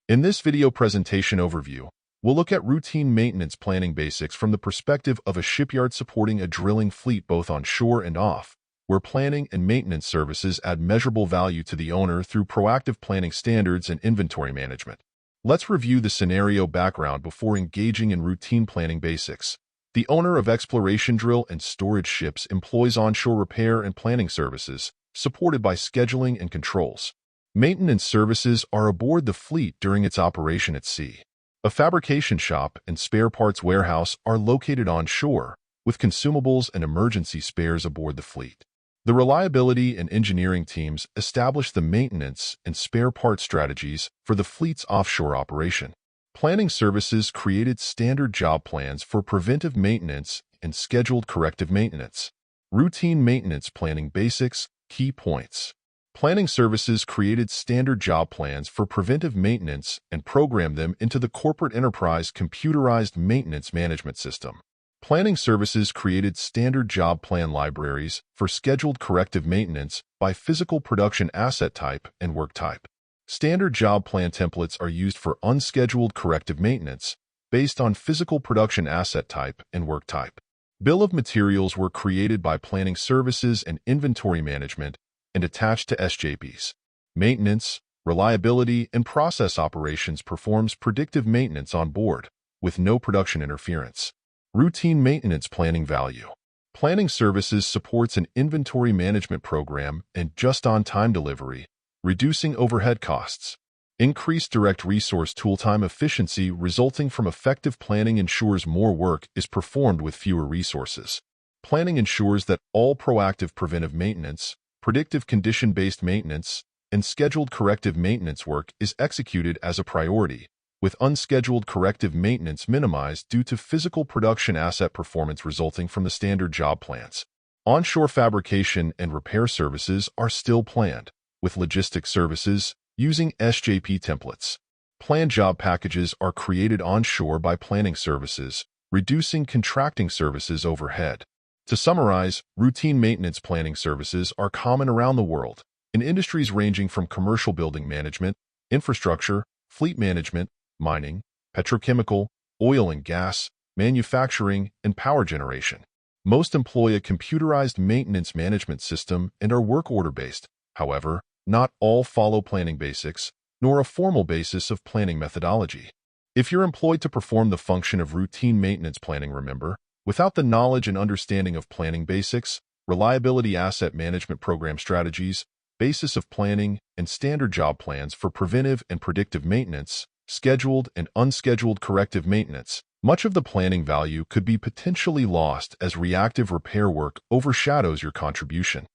In this video presentation overview, we'll look at routine maintenance planning basics from the perspective of a shipyard supporting a drilling fleet both on shore and off, where planning and maintenance services add measurable value to the owner through proactive planning standards and inventory management. Let's review the scenario background before engaging in routine planning basics. The owner of exploration drill and storage ships employs onshore repair and planning services, supported by scheduling and controls. Maintenance services are aboard the fleet during its operation at sea. A fabrication shop and spare parts warehouse are located onshore, with consumables and emergency spares aboard the fleet. The reliability and engineering teams establish the maintenance and spare part strategies for the fleet's offshore operation. Planning services created standard job plans for preventive maintenance and scheduled corrective maintenance. Routine maintenance planning basics, key points. Planning services created standard job plans for preventive maintenance and programmed them into the corporate enterprise computerized maintenance management system. Planning services created standard job plan libraries for scheduled corrective maintenance by physical production asset type and work type. Standard job plan templates are used for unscheduled corrective maintenance based on physical production asset type and work type. Bill of materials were created by planning services and inventory management and attached to SJPs. Maintenance, reliability, and process operations performs predictive maintenance on board with no production interference. Routine maintenance planning value. Planning services supports an inventory management program and just-on-time delivery, reducing overhead costs. Increased direct resource tool-time efficiency resulting from effective planning ensures more work is performed with fewer resources. Planning ensures that all proactive preventive maintenance, predictive condition-based maintenance, and scheduled corrective maintenance work is executed as a priority, with unscheduled corrective maintenance minimized due to physical production asset performance resulting from the standard job plans. Onshore fabrication and repair services are still planned, with logistics services using SJP templates. Planned job packages are created onshore by planning services, reducing contracting services overhead. To summarize, routine maintenance planning services are common around the world, in industries ranging from commercial building management, infrastructure, fleet management, mining, petrochemical, oil and gas, manufacturing, and power generation. Most employ a computerized maintenance management system and are work order-based. However, not all follow planning basics, nor a formal basis of planning methodology. If you're employed to perform the function of routine maintenance planning, remember, without the knowledge and understanding of planning basics, reliability asset management program strategies, basis of planning, and standard job plans for preventive and predictive maintenance, scheduled and unscheduled corrective maintenance, much of the planning value could be potentially lost as reactive repair work overshadows your contribution.